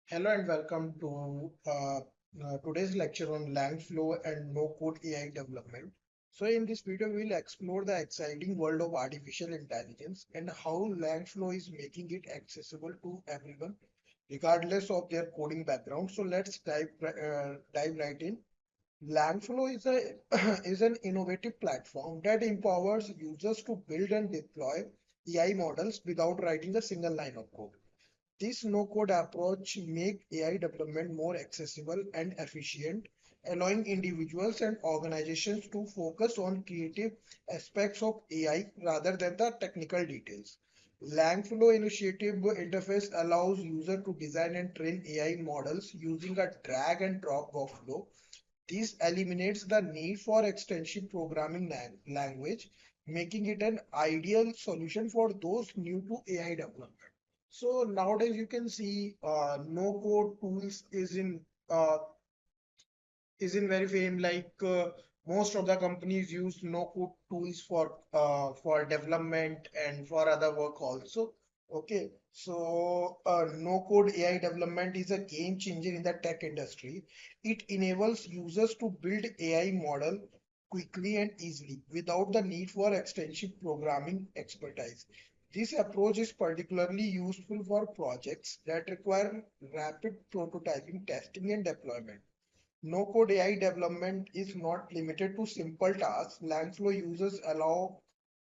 Hello and welcome to today's lecture on Langflow and no-code AI development. So in this video, we'll explore the exciting world of artificial intelligence and how Langflow is making it accessible to everyone, regardless of their coding background. So let's dive right in. Langflow is a is an innovative platform that empowers users to build and deploy AI models without writing a single line of code. This no-code approach makes AI development more accessible and efficient, allowing individuals and organizations to focus on creative aspects of AI rather than the technical details. Langflow initiative interface allows users to design and train AI models using a drag and drop workflow. This eliminates the need for extensive programming language, making it an ideal solution for those new to AI development. So nowadays you can see no code tools is in very fame. Most of the companies use no code tools for development and for other work also. Okay, so no code AI development is a game changer in the tech industry. It enables users to build AI model quickly and easily without the need for extensive programming expertise. This approach is particularly useful for projects that require rapid prototyping, testing, and deployment. No-code AI development is not limited to simple tasks. Langflow users allow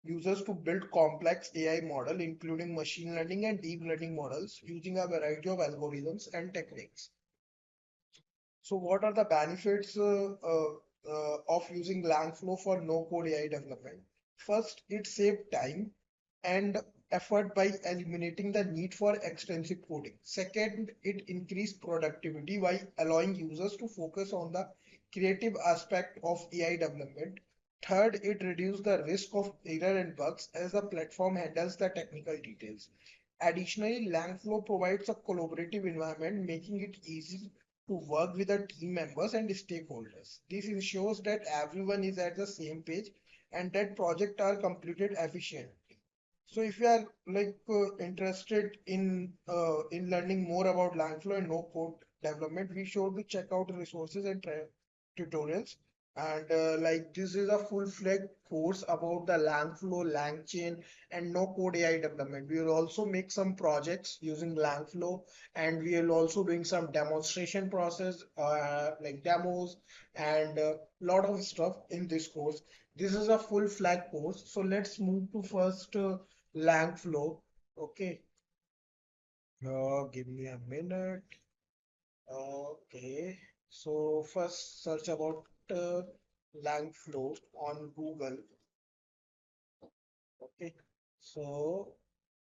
users to build complex AI model, including machine learning and deep learning models, using a variety of algorithms and techniques. So, what are the benefits of using Langflow for no-code AI development? First, it saves time and effort by eliminating the need for extensive coding. Second, it increased productivity by allowing users to focus on the creative aspect of AI development. Third, it reduced the risk of error and bugs as the platform handles the technical details. Additionally, Langflow provides a collaborative environment, making it easy to work with the team members and stakeholders. This ensures that everyone is at the same page and that projects are completed efficiently. So if you are interested in learning more about Langflow and no code development, be sure to check out the resources and tutorials. And this is a full-fledged course about the Langflow, LangChain, and no code AI development. We will also make some projects using Langflow, and we will also doing some demonstration process, like demos, and a lot of stuff in this course. This is a full-fledged course. So let's move to first. Langflow. Okay. Give me a minute. Okay. So first search about Langflow on Google. Okay. So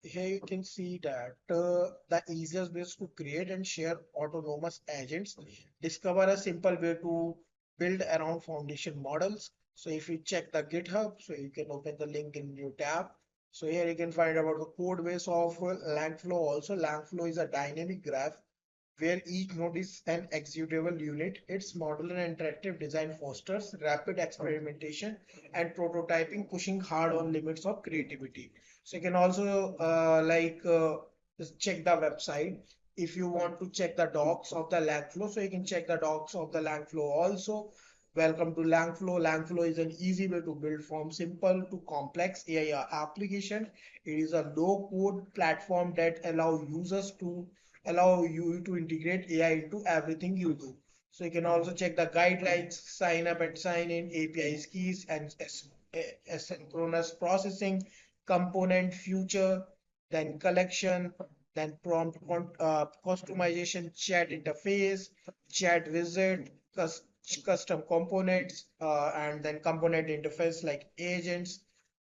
here you can see that the easiest way is to create and share autonomous agents. Discover a simple way to build around foundation models. So if you check the GitHub, so you can open the link in new tab. So here you can find about the code base of Langflow. Also, Langflow is a dynamic graph where each node is an executable unit. Its modular and interactive design fosters rapid experimentation and prototyping, pushing hard on limits of creativity. So you can also just check the website if you want to check the docs of the Langflow. So you can check the docs of the Langflow also. Welcome to Langflow. Langflow is an easy way to build from simple to complex AI application. It is a low-code platform that allow you to integrate AI into everything you do. So you can also check the guidelines, sign up and sign in, APIs keys, and asynchronous processing, component future, then collection, then prompt customization, chat interface, chat wizard, custom components, and then component interface like agents,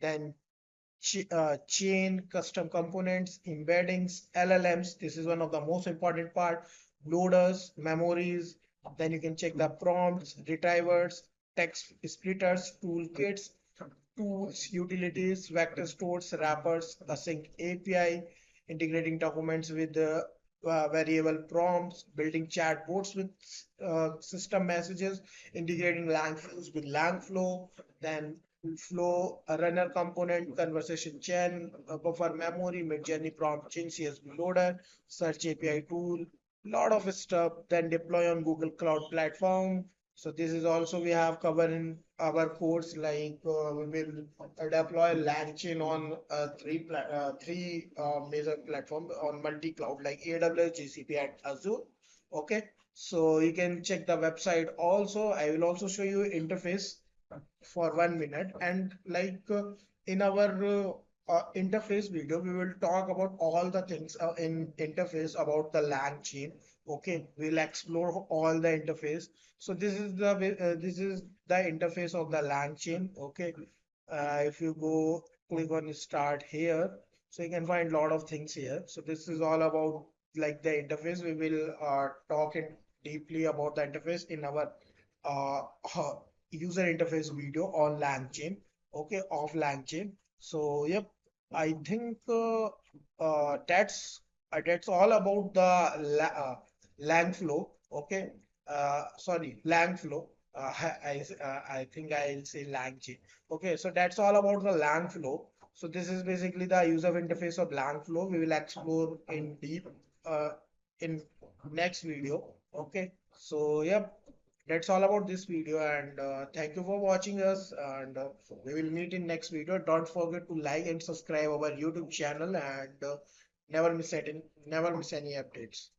then chain, custom components, embeddings, LLMs. This is one of the most important part. Loaders, memories. Then you can check the prompts, retrievers, text splitters, toolkits, tools, utilities, vector stores, wrappers, async API, integrating documents with the variable prompts, building chatbots with system messages, integrating Langflows with Langflow, then flow, a runner component, conversation chain, buffer memory, mid-journey prompt chain, CSV loader, search API tool, lot of stuff, then deploy on Google Cloud Platform. So this is also we have covered in our course, like we will deploy LangChain on three major platform on multi-cloud like AWS, GCP, and Azure. Okay, so you can check the website. Also, I will also show you interface for 1 minute, and like in our interface video we will talk about all the things in interface about the LAN chain. Okay, we'll explore all the interface. So this is the interface of the LAN chain. Okay, if you go click on start here, so you can find a lot of things here. So this is all about like the interface. We will talk in deeply about the interface in our uh, user interface video on LangChain, okay, of LangChain. So yep, I think that's all about the Langflow, okay. Sorry, Langflow. I think I'll say LangChain. Okay, so that's all about the Langflow. So this is basically the user interface of Langflow. We will explore in deep uh, in next video. Okay, so yep, that's all about this video, and thank you for watching us, and we will meet in next video. Don't forget to like and subscribe our YouTube channel, and never miss any updates.